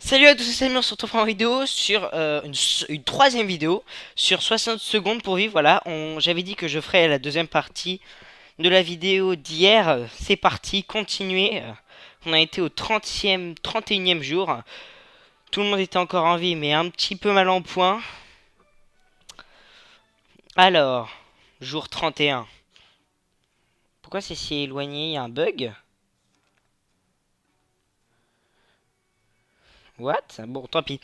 Salut à tous, c'est Samy, on se retrouve en vidéo sur une troisième vidéo sur 60 secondes pour vivre. Voilà, j'avais dit que je ferais la deuxième partie de la vidéo d'hier. C'est parti, continuez. On a été au 31e jour. Tout le monde était encore en vie, mais un petit peu mal en point. Alors, jour 31. Pourquoi c'est si éloigné? Il y a un bug? What? Bon, tant pis.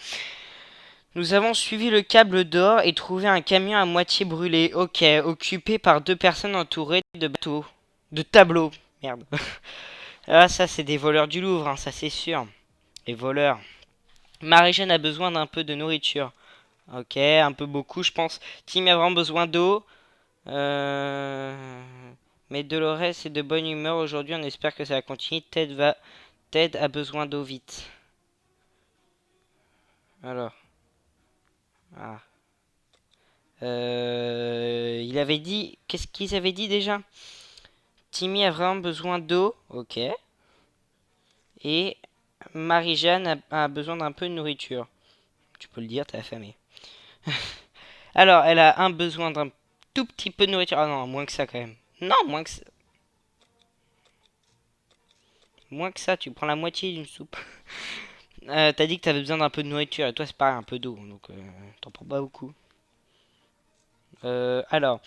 Nous avons suivi le câble d'or et trouvé un camion à moitié brûlé. Ok, occupé par deux personnes entourées de bateaux. De tableaux. Merde. Ah, ça, c'est des voleurs du Louvre, hein, ça c'est sûr. Les voleurs. Marie-Jeanne a besoin d'un peu de nourriture. Ok, un peu beaucoup, je pense. Tim a vraiment besoin d'eau. Euh... Mais Dolores est de bonne humeur aujourd'hui. On espère que ça va continuer. Ted a besoin d'eau vite. Alors. Ah. Il avait dit. Qu'est-ce qu'ils avaient dit déjà? Timmy a vraiment besoin d'eau. Ok. Et Marie-Jeanne a besoin d'un peu de nourriture. Tu peux le dire, t'es affamé. Alors, elle a un besoin d'un tout petit peu de nourriture. Ah non, moins que ça quand même. Non, moins que ça. Tu prends la moitié d'une soupe. T'as dit que t'avais besoin d'un peu de nourriture. Et toi, c'est pareil, un peu d'eau. Donc, t'en prends pas beaucoup. Alors,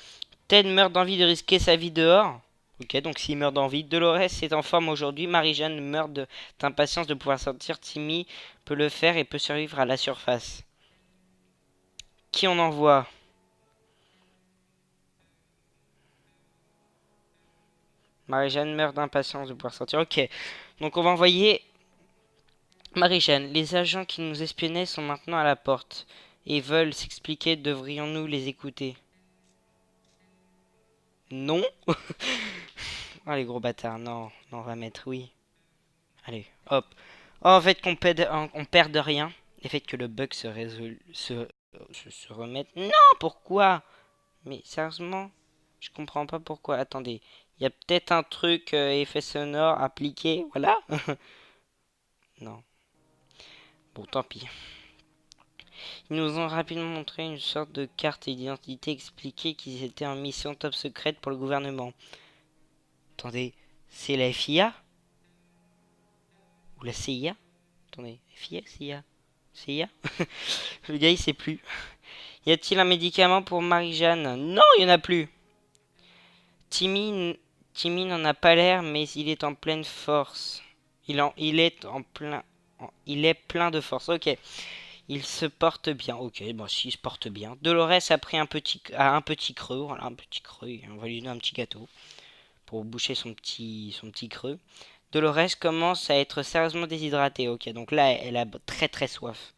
Ted meurt d'envie de risquer sa vie dehors. Ok, donc s'il meurt d'envie. Dolores est en forme aujourd'hui. Marie-Jeanne meurt d'impatience de pouvoir sortir. Timmy peut le faire et peut survivre à la surface. Qui on envoie? Marie-Jeanne meurt d'impatience de pouvoir sortir. Ok, donc on va envoyer Marie-Jeanne. Les agents qui nous espionnaient sont maintenant à la porte et veulent s'expliquer. Devrions-nous les écouter? Non. Oh les gros bâtards. Non, non, on va mettre oui. Allez, hop. Oh, en fait on perd de rien. Le fait que le bug se remette. Non, pourquoi? Mais sérieusement, je comprends pas pourquoi. Attendez, il y a peut-être un truc effet sonore appliqué. Voilà. Non. Bon, tant pis. Ils nous ont rapidement montré une sorte de carte d'identité expliqué qu'ils étaient en mission top secrète pour le gouvernement. Attendez, c'est la FIA? Ou la CIA? Attendez, FIA, CIA? CIA? Le gars il sait plus. Y a-t-il un médicament pour Marie-Jeanne? Non, il y en a plus. Timmy, Timmy n'en a pas l'air, mais il est en pleine force. Il est en plein, il est plein de force. Ok. Il se porte bien. Ok, bon, s'il se porte bien. Dolores a un petit creux. Voilà, un petit creux. On va lui donner un petit gâteau pour boucher son petit creux. Dolores commence à être sérieusement déshydratée. Ok, donc là, elle a très très soif.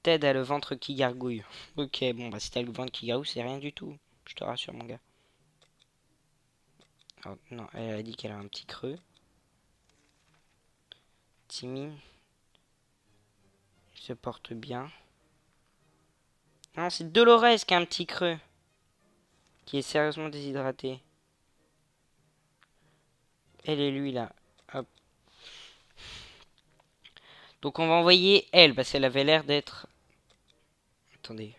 Ted a le ventre qui gargouille. Ok, bon, bah si t'as le ventre qui gargouille, c'est rien du tout. Je te rassure, mon gars. Alors, non, elle a dit qu'elle a un petit creux. Timmy se porte bien. Non, c'est Dolores qui a un petit creux. Qui est sérieusement déshydraté. Elle et lui, là. Hop. Donc on va envoyer elle, parce qu'elle avait l'air d'être... Attendez.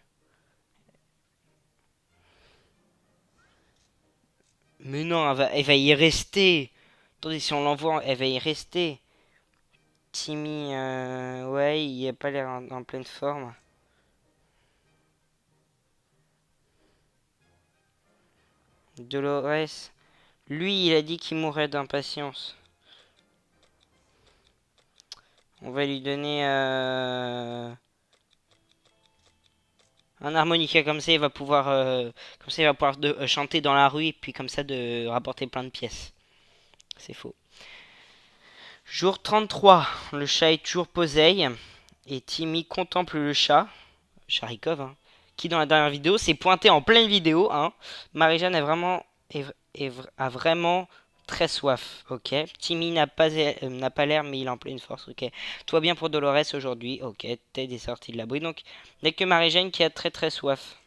Mais non, elle va y rester. Attendez, si on l'envoie, elle va y rester. Timmy, ouais, il a pas l'air en pleine forme. Dolores, lui, il a dit qu'il mourrait d'impatience. On va lui donner un harmonica comme ça, il va pouvoir chanter dans la rue et puis comme ça de rapporter plein de pièces. C'est faux. Jour 33, le chat est toujours poseille et Timmy contemple le chat. Charikov, hein, qui dans la dernière vidéo s'est pointé en pleine vidéo. Hein. Marie-Jeanne a vraiment très soif. Ok. Timmy n'a pas l'air, mais il est en pleine force. Ok. Tout va bien pour Dolores aujourd'hui. Ok. Ted est sorti de l'abri. Donc, il n'y a que Marie-Jeanne qui a très très soif.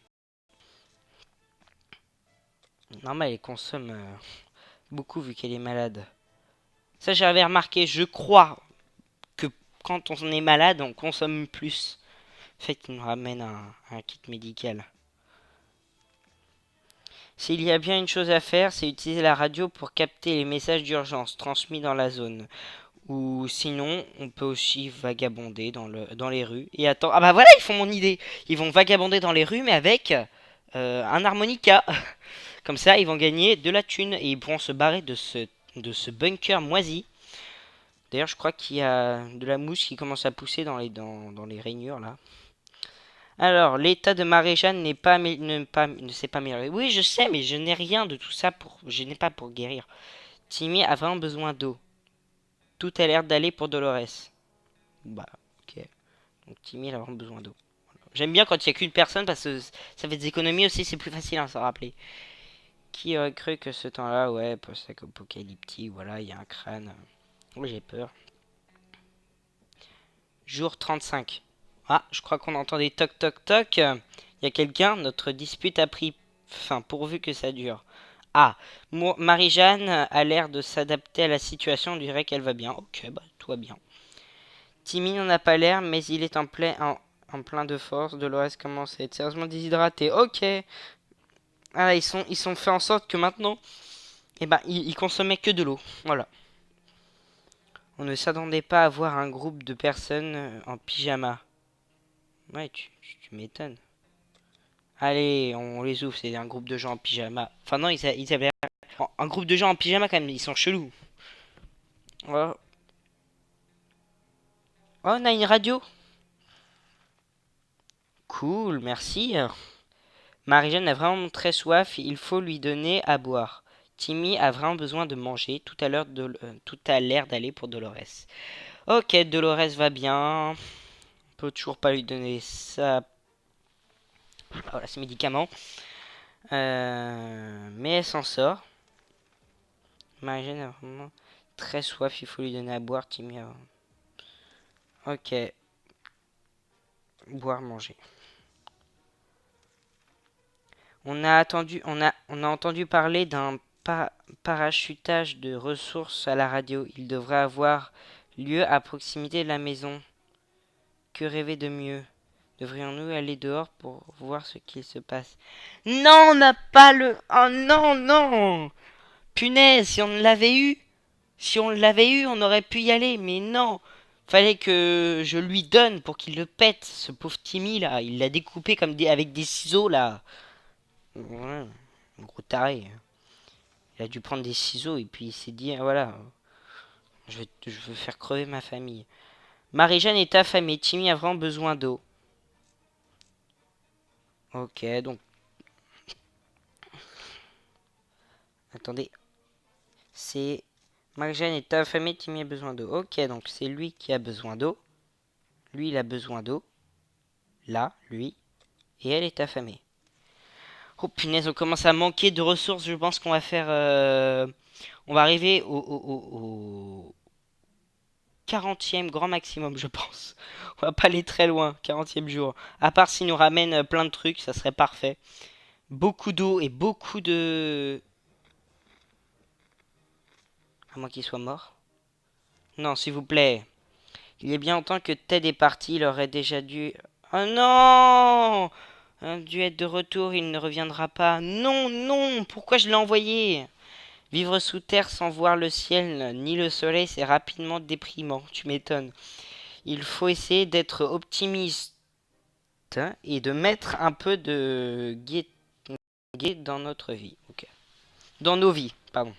Normal, elle consomme beaucoup vu qu'elle est malade. Ça, j'avais remarqué. Je crois que quand on est malade, on consomme plus. En fait, il nous ramène un kit médical. S'il y a bien une chose à faire, c'est utiliser la radio pour capter les messages d'urgence transmis dans la zone. Ou sinon, on peut aussi vagabonder dans les rues. Et attends, ah bah voilà, ils font mon idée. Ils vont vagabonder dans les rues, mais avec un harmonica. Comme ça, ils vont gagner de la thune et ils pourront se barrer de ce bunker moisi. D'ailleurs, je crois qu'il y a de la mouche qui commence à pousser dans les rainures là. Alors, l'état de Marie-Jeanne ne s'est pas amélioré. Oui, je sais, mais je n'ai rien de tout ça je n'ai pas pour guérir. Timmy a vraiment besoin d'eau. Tout a l'air d'aller pour Dolores. Bah, ok. Donc Timmy il a vraiment besoin d'eau. J'aime bien quand il n'y a qu'une personne parce que ça fait des économies aussi, c'est plus facile à s'en rappeler. Qui aurait cru que ce temps-là, ouais, post-apocalyptique, voilà, il y a un crâne. Oui, j'ai peur. Jour 35. Ah, je crois qu'on entend des toc toc toc. Il y a quelqu'un, notre dispute a pris fin, pourvu que ça dure. Ah, Marie-Jeanne a l'air de s'adapter à la situation, on dirait qu'elle va bien. Ok, bah, tout va bien. Timmy n'en a pas l'air, mais il est en plein de force. Dolores commence à être sérieusement déshydratée. Ok. Ah, ils sont fait en sorte que maintenant, eh ben, ils consommaient que de l'eau. Voilà. On ne s'attendait pas à voir un groupe de personnes en pyjama. Ouais, tu m'étonnes. Allez, on les ouvre, c'est un groupe de gens en pyjama. Enfin non, ils avaient un groupe de gens en pyjama quand même, ils sont chelous. Oh, oh on a une radio. Cool, merci. Marie-Jeanne a vraiment très soif, il faut lui donner à boire. Timmy a vraiment besoin de manger, tout a l'air d'aller pour Dolores. Ok, Dolores va bien. On peut toujours pas lui donner ça. Voilà, ses médicaments. Mais elle s'en sort. Marie-Jeanne a vraiment très soif, il faut lui donner à boire. Timmy a... Ok, boire, manger. On a entendu parler d'un parachutage de ressources à la radio. Il devrait avoir lieu à proximité de la maison. Que rêver de mieux? Devrions-nous aller dehors pour voir ce qu'il se passe? Non, on n'a pas le... Oh non, non! Punaise, si on l'avait eu, on aurait pu y aller, mais non! Fallait que je lui donne pour qu'il le pète, ce pauvre Timmy là. Il l'a découpé avec des ciseaux là. Ouais, un gros taré. Il a dû prendre des ciseaux et puis il s'est dit, ah, voilà, je veux faire crever ma famille. Marie-Jeanne est affamée, Timmy a vraiment besoin d'eau. Ok, donc, attendez, c'est... Marie-Jeanne est affamée, Timmy a besoin d'eau. Ok, donc c'est lui qui a besoin d'eau. Lui, il a besoin d'eau. Là, lui. Et elle est affamée. Oh punaise, on commence à manquer de ressources. Je pense qu'on va faire... On va arriver au 40e grand maximum, je pense. On va pas aller très loin, 40e jour. À part s'il nous ramène plein de trucs, ça serait parfait. Beaucoup d'eau et beaucoup de... À moins qu'il soit mort. Non, s'il vous plaît. Il y a bien longtemps que Ted est parti, il aurait déjà dû... Oh non! Un dû être de retour, il ne reviendra pas. Non, non! Pourquoi je l'ai envoyé? Vivre sous terre sans voir le ciel ni le soleil, c'est rapidement déprimant. Tu m'étonnes. Il faut essayer d'être optimiste et de mettre un peu de gaieté dans notre vie. Ok. Dans nos vies, pardon.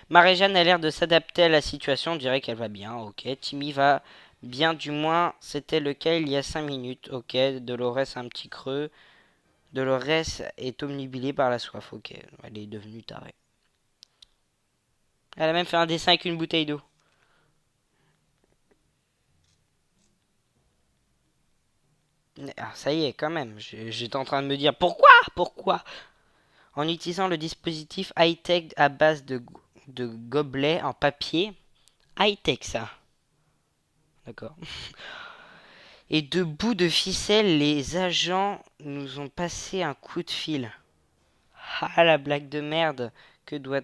Marie-Jeanne a l'air de s'adapter à la situation, on dirait qu'elle va bien. Ok. Timmy va bien, du moins, c'était le cas il y a 5 minutes. Ok. Dolores a un petit creux. Dolores est omnubilée par la soif. Ok. Elle est devenue tarée. Elle a même fait un dessin avec une bouteille d'eau. Ah, ça y est, quand même. J'étais en train de me dire pourquoi? Pourquoi? En utilisant le dispositif high-tech à base de gobelets en papier. High-tech, ça. D'accord. Et de bouts de ficelle, les agents nous ont passé un coup de fil. Ah, la blague de merde. Que doit...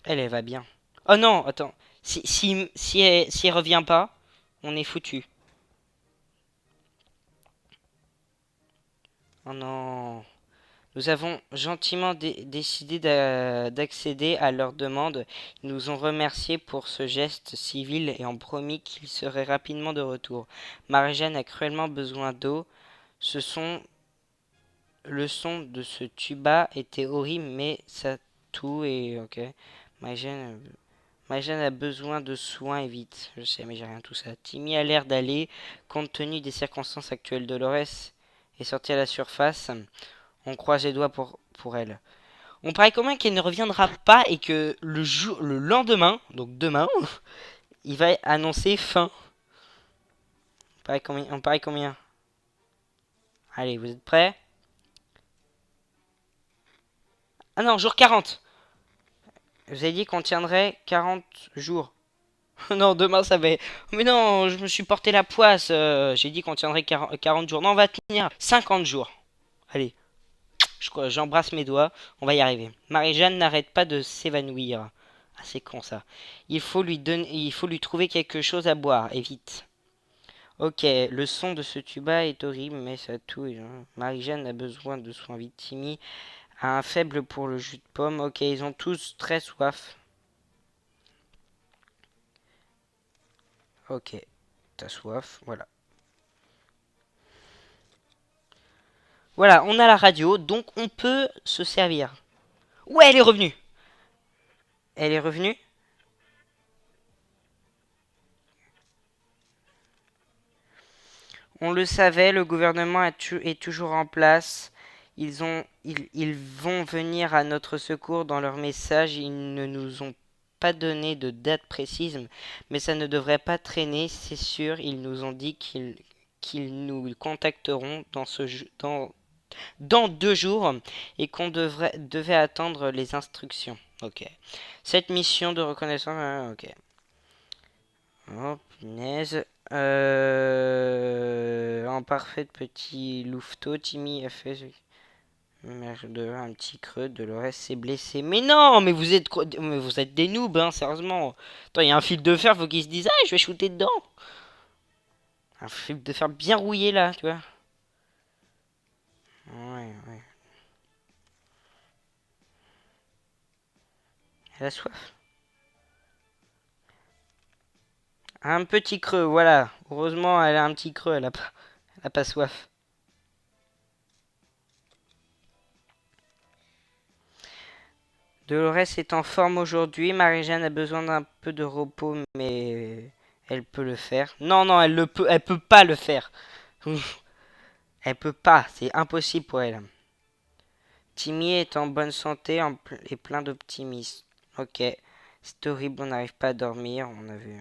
Elle va bien. Oh non, attends. Si elle revient pas, on est foutu. Oh non. Nous avons gentiment décidé d'accéder à leur demande. Ils nous ont remerciés pour ce geste civil et ont promis qu'ils seraient rapidement de retour. Marie-Jeanne a cruellement besoin d'eau. Ce son, le son de ce tuba était horrible, mais ça tout est ok. Marie-Jeanne, Marie-Jeanne a besoin de soins et vite. Je sais, mais j'ai rien de tout ça. Timmy a l'air d'aller, compte tenu des circonstances actuelles. Dolores est sortie à la surface. On croise les doigts pour elle. On parie combien qu'elle ne reviendra pas et que le lendemain, donc demain, il va annoncer fin. On parie combien? Allez, vous êtes prêts? Ah non, jour 40. Vous avez dit qu'on tiendrait 40 jours. Non, demain ça va. Mais non, je me suis porté la poisse. J'ai dit qu'on tiendrait 40 jours. Non, on va tenir 50 jours. Allez, j'embrasse mes doigts. On va y arriver. Marie-Jeanne n'arrête pas de s'évanouir. Ah, c'est con ça. Il faut lui trouver quelque chose à boire, et vite. Ok, le son de ce tuba est horrible, mais ça touille. Marie-Jeanne a besoin de soins vite. Timmy a un faible pour le jus de pomme. Ok, ils ont tous très soif. Ok, t'as soif, voilà. Voilà, on a la radio, donc on peut se servir. Ouais, elle est revenue. Elle est revenue. On le savait, le gouvernement est toujours en place. Ils vont venir à notre secours dans leur message. Ils ne nous ont pas donné de date précise, mais ça ne devrait pas traîner, c'est sûr. Ils nous ont dit qu'ils nous contacteront dans 2 jours et qu'on devait attendre les instructions. Ok. Cette mission de reconnaissance. Ok. Oh, punaise. En parfait petit louveteau, Timmy a fait merde, un petit creux. Dolores s'est blessé. Mais non, mais vous êtes des noobs, hein, sérieusement. Attends, il y a un fil de fer, faut qu'ils se disent, ah, je vais shooter dedans. Un fil de fer bien rouillé là, tu vois. Ouais, ouais. Elle a soif. Un petit creux, voilà. Heureusement, elle a un petit creux, elle a pas soif. Dolores est en forme aujourd'hui. Marie-Jeanne a besoin d'un peu de repos, mais elle peut le faire. Non, non, elle peut pas le faire. Elle peut pas, c'est impossible pour elle. Timmy est en bonne santé et plein d'optimisme. Ok, c'est horrible, on n'arrive pas à dormir. On avait.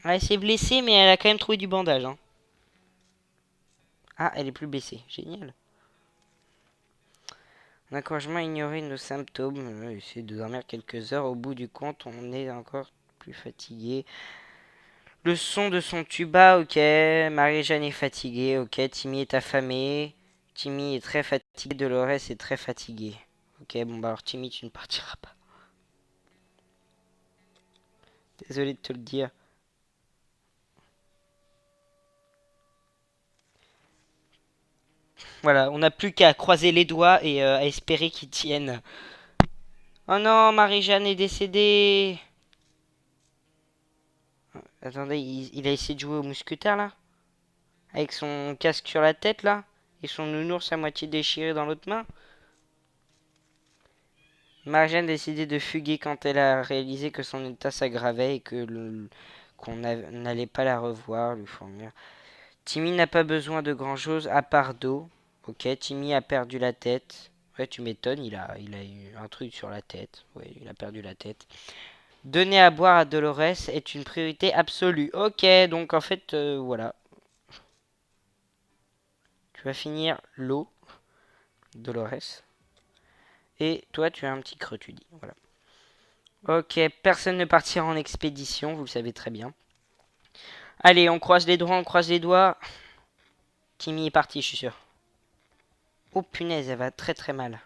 Elle s'est blessée, mais elle a quand même trouvé du bandage. Hein. Ah, elle est plus blessée. Génial. L'encouragement à ignorer nos symptômes. Essayer de dormir quelques heures. Au bout du compte, on est encore plus fatigué. Le son de son tuba, ok. Marie-Jeanne est fatiguée, ok. Timmy est affamé. Timmy est très fatigué. Dolores est très fatigué. Ok, bon bah alors Timmy, tu ne partiras pas. Désolé de te le dire. Voilà, on n'a plus qu'à croiser les doigts et à espérer qu'ils tiennent. Oh non, Marie-Jeanne est décédée. Attendez, il a essayé de jouer au mousquetaire là? Avec son casque sur la tête là? Et son nounours à moitié déchiré dans l'autre main? Marjane a décidé de fuguer quand elle a réalisé que son état s'aggravait et qu'on n'allait pas la revoir, lui fournir. Timmy n'a pas besoin de grand-chose à part d'eau. Ok, Timmy a perdu la tête. Ouais, tu m'étonnes, il a eu un truc sur la tête. Ouais, il a perdu la tête. Donner à boire à Dolores est une priorité absolue. Ok, donc en fait, voilà. Tu vas finir l'eau, Dolores. Et toi, tu as un petit creux, tu dis. Voilà. Ok, personne ne partira en expédition, vous le savez très bien. Allez, on croise les doigts, on croise les doigts. Timmy est parti, je suis sûr. Oh punaise, elle va très très mal.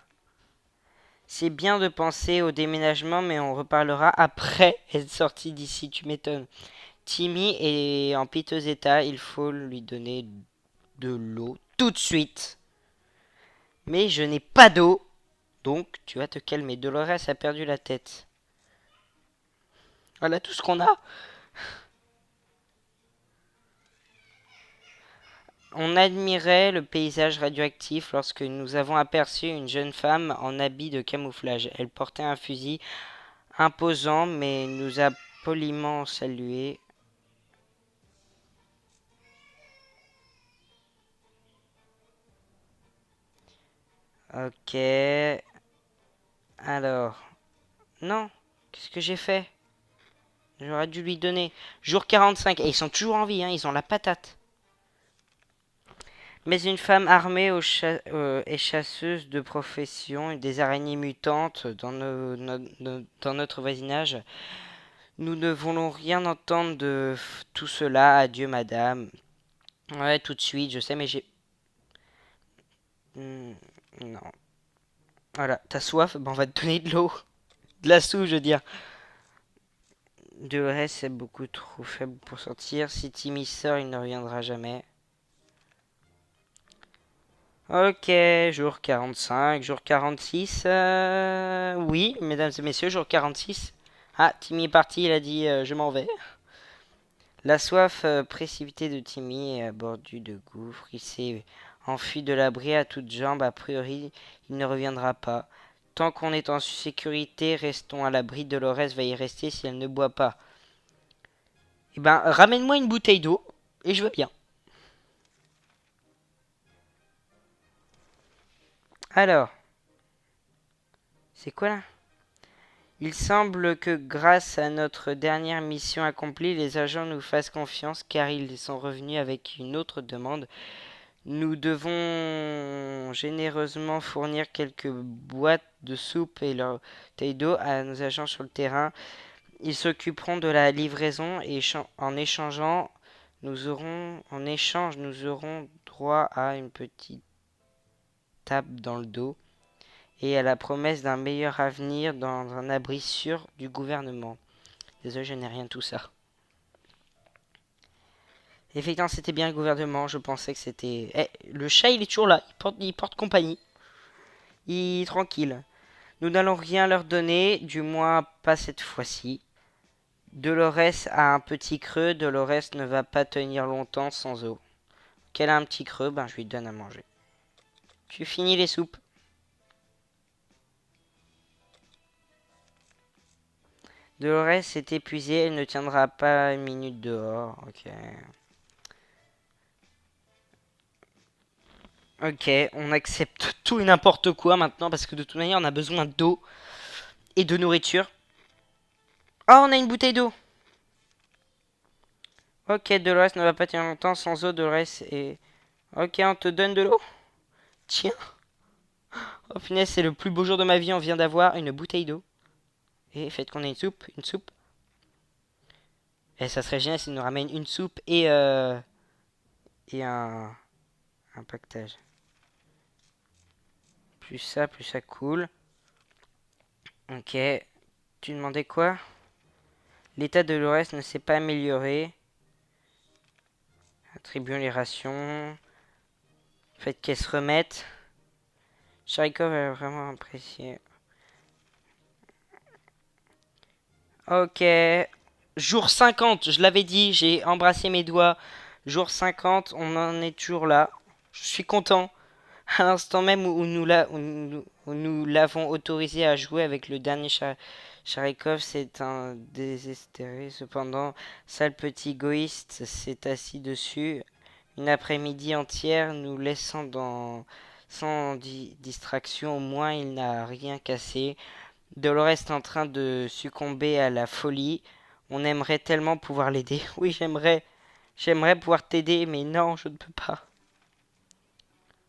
C'est bien de penser au déménagement, mais on reparlera après être sorti d'ici, tu m'étonnes. Timmy est en piteux état, il faut lui donner de l'eau tout de suite. Mais je n'ai pas d'eau, donc tu vas te calmer. Dolores a perdu la tête. Voilà tout ce qu'on a. On admirait le paysage radioactif lorsque nous avons aperçu une jeune femme en habit de camouflage. Elle portait un fusil imposant, mais nous a poliment salué. Ok. Alors. Non. Qu'est-ce que j'ai fait? J'aurais dû lui donner. Jour 45. Et ils sont toujours en vie, hein. Ils ont la patate. Mais une femme armée et chasseuse de profession, des araignées mutantes dans notre voisinage. Nous ne voulons rien entendre de tout cela. Adieu, madame. Ouais, tout de suite, je sais, mais j'ai... Non. Voilà, t'as soif? Ben, on va te donner de l'eau. De la soupe, je veux dire. De reste, c'est beaucoup trop faible pour sortir. Si Timmy sort, il ne reviendra jamais. Ok, jour 45, jour 46. Oui, mesdames et messieurs, jour 46. Ah, Timmy est parti, il a dit je m'en vais. La soif précipitée de Timmy est à bord de gouffre. Il s'est enfui de l'abri à toutes jambes. A priori, il ne reviendra pas. Tant qu'on est en sécurité, restons à l'abri. Dolores va y rester si elle ne boit pas. Eh ben, ramène-moi une bouteille d'eau et je veux bien. Alors, c'est quoi là? Il semble que grâce à notre dernière mission accomplie, les agents nous fassent confiance car ils sont revenus avec une autre demande. Nous devons généreusement fournir quelques boîtes de soupe et leur taille d'eau à nos agents sur le terrain. Ils s'occuperont de la livraison et en échangeant, en échange, nous aurons droit à une petite tape dans le dos et à la promesse d'un meilleur avenir dans un abri sûr du gouvernement. Désolé, je n'ai rien de tout ça. Effectivement, c'était bien le gouvernement. Je pensais que c'était. Eh, le chat, il est toujours là. Il porte compagnie. Il est tranquille. Nous n'allons rien leur donner, du moins pas cette fois-ci. Dolores a un petit creux. Dolores ne va pas tenir longtemps sans eau. Qu'elle a un petit creux, ben je lui donne à manger. Tu finis les soupes. Dolores est épuisée. Elle ne tiendra pas une minute dehors. Ok. Ok, on accepte tout et n'importe quoi maintenant parce que de toute manière on a besoin d'eau et de nourriture. Oh, on a une bouteille d'eau. Ok, Dolores ne va pas tenir longtemps sans eau. Dolores est... Ok, on te donne de l'eau. Tiens. Oh punaise, c'est le plus beau jour de ma vie. On vient d'avoir une bouteille d'eau. Et faites qu'on ait une soupe. Une soupe. Et ça serait génial s'il nous ramène une soupe et un pactage. Plus ça coule. Ok. Tu demandais quoi? L'état de Dolores ne s'est pas amélioré. Attribuons les rations. Faites qu'elle se remette. Sharikov a vraiment apprécié. Ok. Jour 50, je l'avais dit, j'ai embrassé mes doigts. Jour 50, on en est toujours là. Je suis content. À l'instant même où nous l'avons autorisé à jouer avec le dernier Sharikov, c'est un désespéré. Cependant, sale petit égoïste s'est assis dessus une après-midi entière, nous laissant sans distraction. Au moins, il n'a rien cassé. Dolores est en train de succomber à la folie. On aimerait tellement pouvoir l'aider. Oui, j'aimerais. J'aimerais pouvoir t'aider, mais non, je ne peux pas.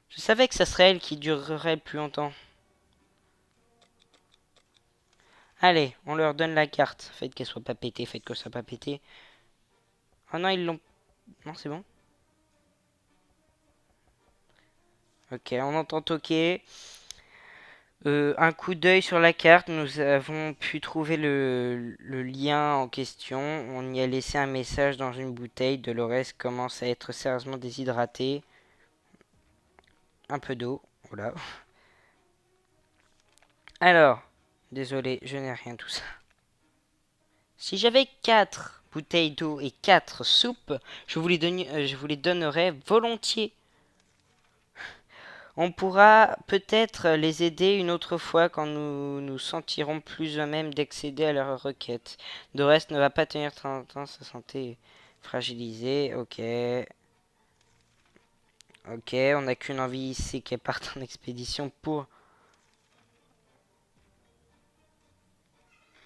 Je savais que ça serait elle qui durerait le plus longtemps. Allez, on leur donne la carte. Faites qu'elle soit pas pétée, faites que ça soit pas pété. Oh non, ils l'ont... Non, c'est bon. Ok, on entend toquer. Un coup d'œil sur la carte, nous avons pu trouver le lien en question. On y a laissé un message dans une bouteille. Dolores commence à être sérieusement déshydratée. Un peu d'eau, voilà. Alors, désolé, je n'ai rien tout ça. Si j'avais 4 bouteilles d'eau et 4 soupes, je vous les donnerais volontiers. On pourra peut-être les aider une autre fois quand nous nous sentirons plus à même d'accéder à leurs requêtes. Dolores ne va pas tenir très longtemps, sa santé est fragilisée. Ok. Ok, on n'a qu'une envie ici qu'elle parte en expédition pour...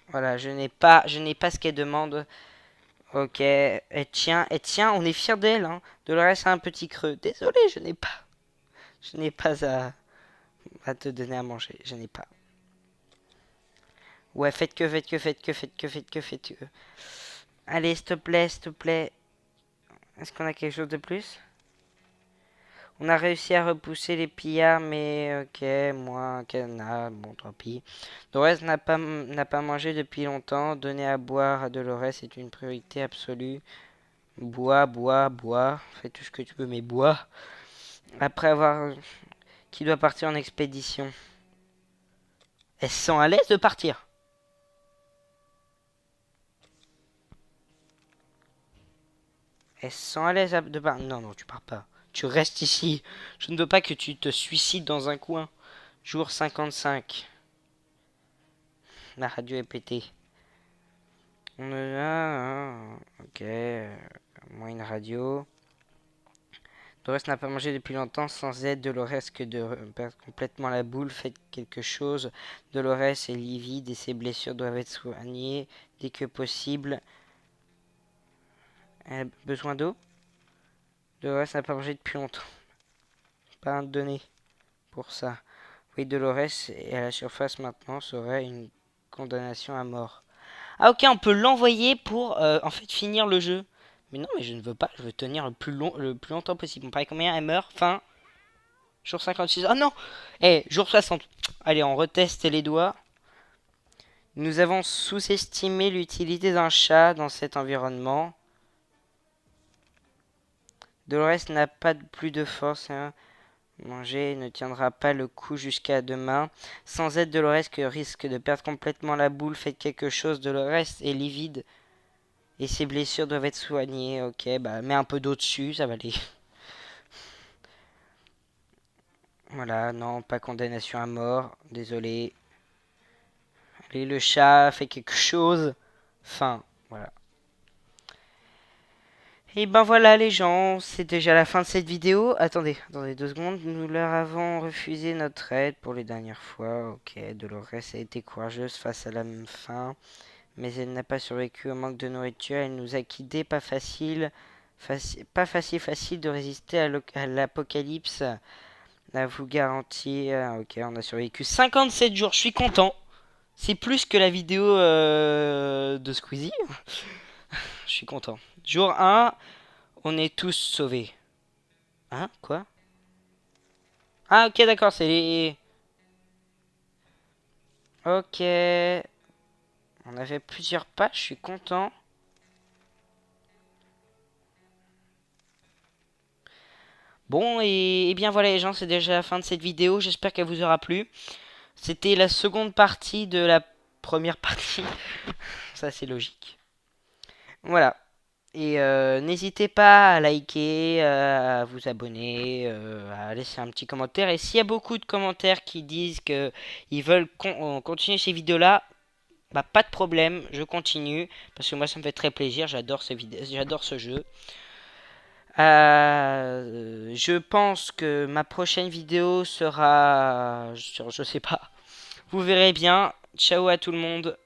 Voilà, je n'ai pas ce qu'elle demande. Ok, elle tient, on est fiers d'elle, hein. Dolores a un petit creux. Désolé, je n'ai pas à te donner à manger. Je n'ai pas. Ouais, faites que. Allez, s'il te plaît, s'il te plaît. Est-ce qu'on a quelque chose de plus? On a réussi à repousser les pillards, mais ok, moi, un canard, bon, tant pis. Dolores n'a pas mangé depuis longtemps. Donner à boire à Dolores est une priorité absolue. Bois, bois, bois. Fais tout ce que tu veux, mais bois. Après avoir... Qui doit partir en expédition? Elle se sent à l'aise de partir. Elle se sent à l'aise de partir. Non, non, tu pars pas. Tu restes ici. Je ne veux pas que tu te suicides dans un coin. Jour 55. La radio est pétée. On est là. Ok. Moins une radio. Dolores n'a pas mangé depuis longtemps. Sans aide, Dolores que de perdre complètement la boule. Faites quelque chose. Dolores est livide et ses blessures doivent être soignées dès que possible. Elle a besoin d'eau? Dolores n'a pas mangé depuis longtemps. Pas un donné pour ça. Oui, Dolores est à la surface maintenant. Serait une condamnation à mort. Ah ok, on peut l'envoyer pour en fait finir le jeu. Mais non, mais je ne veux pas, je veux tenir le plus longtemps possible. On paraît combien elle meurt? Fin. Jour 56. Oh non. Jour 60. Allez, on reteste les doigts. Nous avons sous-estimé l'utilité d'un chat dans cet environnement. Dolores n'a pas plus de force. Hein. Manger ne tiendra pas le coup jusqu'à demain. Sans aide, Dolores que risque de perdre complètement la boule. Faites quelque chose. Dolores est livide. Et ses blessures doivent être soignées. Ok, bah mets un peu d'eau dessus, ça va aller. Voilà, non, pas condamnation à mort. Désolé. Allez, le chat fait quelque chose. Fin, voilà. Et ben voilà les gens, c'est déjà la fin de cette vidéo. Attendez 2 secondes. Nous leur avons refusé notre aide pour les dernières fois. Ok, Dolores a été courageuse face à la même faim. Mais elle n'a pas survécu au manque de nourriture. Elle nous a quittés, pas facile. Pas facile de résister à l'apocalypse. Là, vous garantis. Ok, on a survécu 57 jours. Je suis content. C'est plus que la vidéo de Squeezie. Je suis content. Jour 1, on est tous sauvés. Hein? Quoi? Ah, ok, d'accord, c'est les... Ok. On avait plusieurs pages, je suis content. Bon, et bien voilà les gens, c'est déjà la fin de cette vidéo. J'espère qu'elle vous aura plu. C'était la seconde partie de la première partie. Ça, c'est logique. Voilà. Et n'hésitez pas à liker, à vous abonner, à laisser un petit commentaire. Et s'il y a beaucoup de commentaires qui disent que ils veulent continuer ces vidéos-là, bah pas de problème, je continue parce que moi ça me fait très plaisir. J'adore ces vidéos, j'adore ce jeu. Je pense que ma prochaine vidéo sera, je sais pas. Vous verrez bien. Ciao à tout le monde.